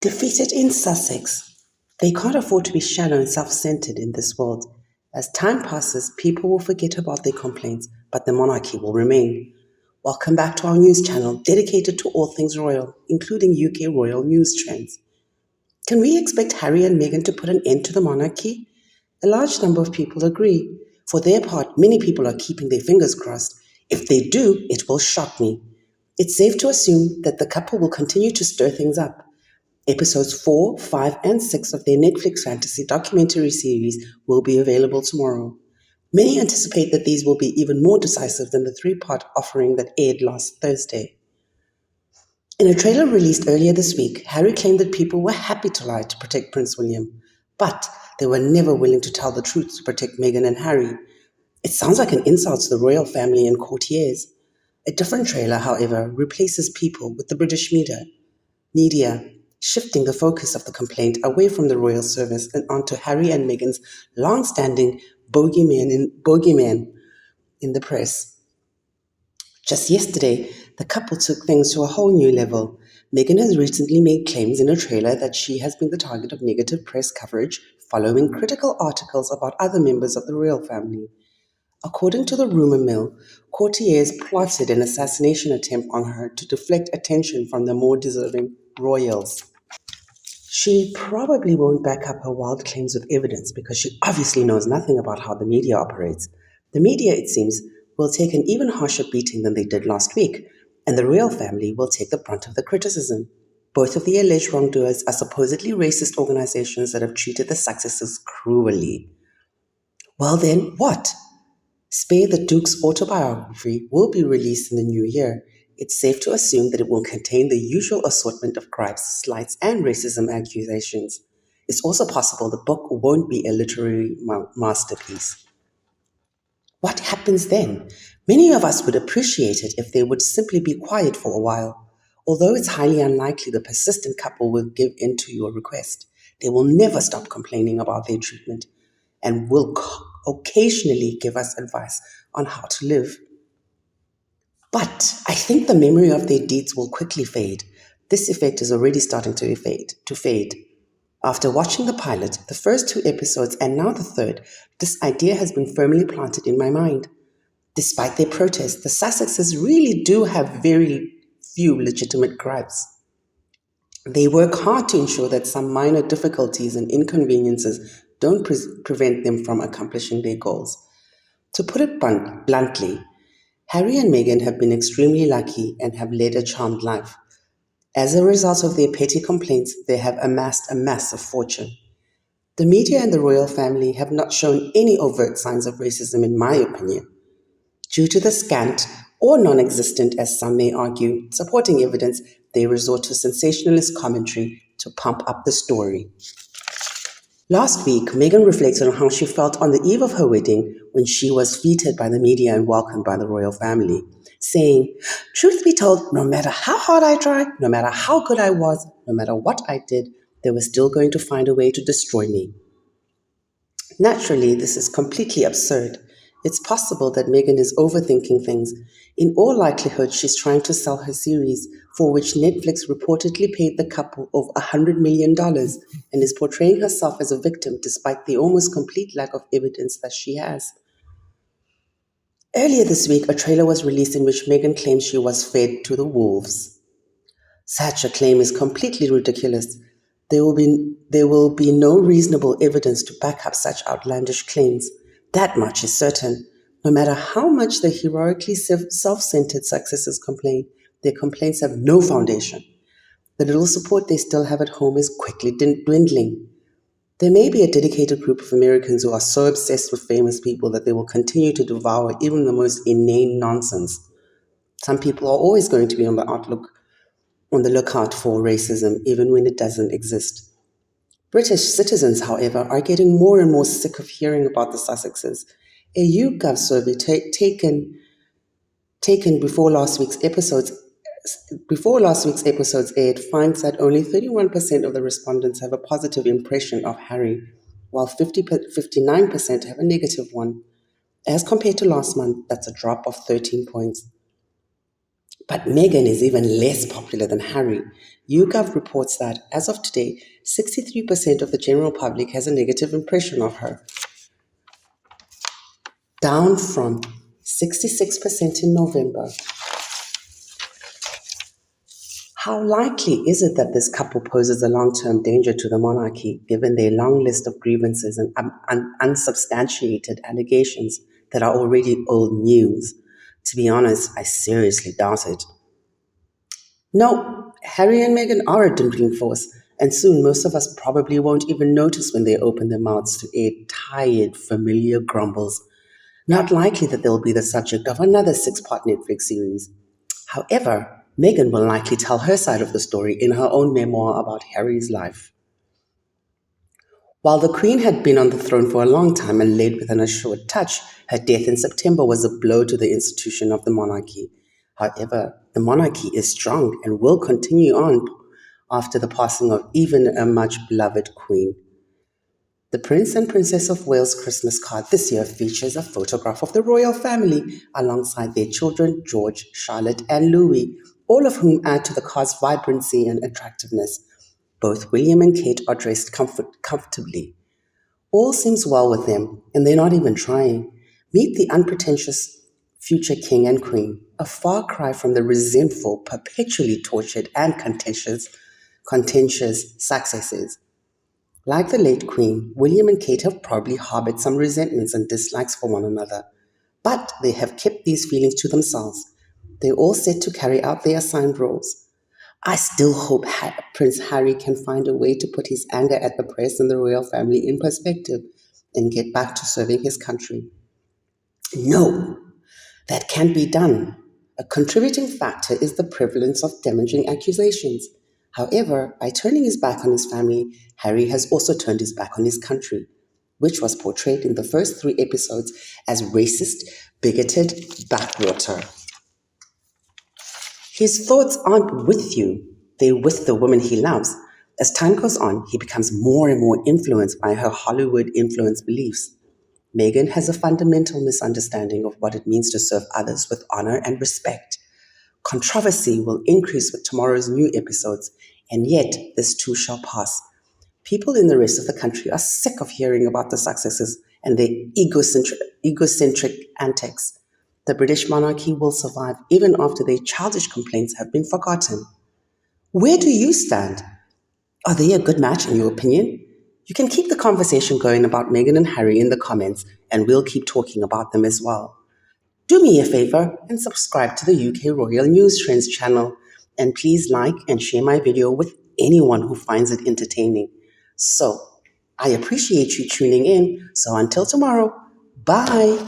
Defeated in Sussex. They can't afford to be shallow and self-centered in this world. As time passes, people will forget about their complaints, but the monarchy will remain. Welcome back to our news channel dedicated to all things royal, including UK royal news trends. Can we expect Harry and Meghan to put an end to the monarchy? A large number of people agree. For their part, many people are keeping their fingers crossed. If they do, it will shock me. It's safe to assume that the couple will continue to stir things up. Episodes 4, 5, and 6 of their Netflix fantasy documentary series will be available tomorrow. Many anticipate that these will be even more decisive than the three-part offering that aired last Thursday. In a trailer released earlier this week, Harry claimed that people were happy to lie to protect Prince William, but they were never willing to tell the truth to protect Meghan and Harry. It sounds like an insult to the royal family and courtiers. A different trailer, however, replaces people with the British media, shifting the focus of the complaint away from the royal service and onto Harry and Meghan's long-standing bogeyman in the press. Just yesterday, the couple took things to a whole new level. Meghan has recently made claims in a trailer that she has been the target of negative press coverage following critical articles about other members of the royal family. According to the rumor mill, courtiers plotted an assassination attempt on her to deflect attention from the more deserving royals. She probably won't back up her wild claims with evidence because she obviously knows nothing about how the media operates. The media, it seems, will take an even harsher beating than they did last week, and the royal family will take the brunt of the criticism. Both of the alleged wrongdoers are supposedly racist organizations that have treated the successors cruelly. Well then, what? Spare the Duke's autobiography will be released in the new year. It's safe to assume that it will contain the usual assortment of gripes, slights, and racism accusations. It's also possible the book won't be a literary masterpiece. What happens then? Many of us would appreciate it if they would simply be quiet for a while. Although it's highly unlikely the persistent couple will give in to your request, they will never stop complaining about their treatment and will occasionally give us advice on how to live. But I think the memory of their deeds will quickly fade. This effect is already starting to fade. After watching the pilot, the first 2 episodes, and now the third, this idea has been firmly planted in my mind. Despite their protests, the Sussexes really do have very few legitimate gripes. They work hard to ensure that some minor difficulties and inconveniences don't prevent them from accomplishing their goals. To put it bluntly, Harry and Meghan have been extremely lucky and have led a charmed life. As a result of their petty complaints, they have amassed a massive fortune. The media and the royal family have not shown any overt signs of racism, in my opinion. Due to the scant, or non-existent as some may argue, supporting evidence, they resort to sensationalist commentary to pump up the story. Last week, Meghan reflected on how she felt on the eve of her wedding when she was feted by the media and welcomed by the royal family, saying, "Truth be told, no matter how hard I tried, no matter how good I was, no matter what I did, they were still going to find a way to destroy me." Naturally, this is completely absurd. It's possible that Meghan is overthinking things. In all likelihood, she's trying to sell her series, for which Netflix reportedly paid the couple over $100 million, and is portraying herself as a victim despite the almost complete lack of evidence that she has. Earlier this week, a trailer was released in which Meghan claims she was fed to the wolves. Such a claim is completely ridiculous. There will be no reasonable evidence to back up such outlandish claims. That much is certain. No matter how much the heroically self-centered successors complain, their complaints have no foundation. The little support they still have at home is quickly dwindling. There may be a dedicated group of Americans who are so obsessed with famous people that they will continue to devour even the most inane nonsense. Some people are always going to be on the lookout for racism, even when it doesn't exist. British citizens, however, are getting more and more sick of hearing about the Sussexes. A YouGov survey taken before last week's episodes aired finds that only 31% of the respondents have a positive impression of Harry, while 59% have a negative one. As compared to last month, that's a drop of 13 points. But Meghan is even less popular than Harry. YouGov reports that, as of today, 63% of the general public has a negative impression of her, down from 66% in November. How likely is it that this couple poses a long-term danger to the monarchy, given their long list of grievances and unsubstantiated allegations that are already old news? To be honest, I seriously doubt it. No, Harry and Meghan are a dwindling force, and soon most of us probably won't even notice when they open their mouths to air tired, familiar grumbles. Not likely that they'll be the subject of another six-part Netflix series. However, Meghan will likely tell her side of the story in her own memoir about Harry's life. While the Queen had been on the throne for a long time and laid with an assured touch, her death in September was a blow to the institution of the monarchy. However, the monarchy is strong and will continue on after the passing of even a much beloved Queen. The Prince and Princess of Wales Christmas card this year features a photograph of the royal family alongside their children George, Charlotte, and Louis, all of whom add to the card's vibrancy and attractiveness. Both William and Kate are dressed comfortably. All seems well with them, and they're not even trying. Meet the unpretentious future king and queen, a far cry from the resentful, perpetually tortured, and contentious successes. Like the late Queen, William and Kate have probably harbored some resentments and dislikes for one another, but they have kept these feelings to themselves. They're all set to carry out their assigned roles. I still hope Prince Harry can find a way to put his anger at the press and the royal family in perspective and get back to serving his country. No, that can't be done. A contributing factor is the prevalence of damaging accusations. However, by turning his back on his family, Harry has also turned his back on his country, which was portrayed in the first 3 episodes as racist, bigoted backwater. His thoughts aren't with you, they're with the woman he loves. As time goes on, he becomes more and more influenced by her Hollywood influenced beliefs. Meghan has a fundamental misunderstanding of what it means to serve others with honor and respect. Controversy will increase with tomorrow's new episodes, and yet this too shall pass. People in the rest of the country are sick of hearing about the successes and their egocentric antics. The British monarchy will survive even after their childish complaints have been forgotten. Where do you stand? Are they a good match in your opinion? You can keep the conversation going about Meghan and Harry in the comments, and we'll keep talking about them as well. Do me a favor and subscribe to the UK Royal News Trends channel, and please like and share my video with anyone who finds it entertaining. So, I appreciate you tuning in, so until tomorrow, bye!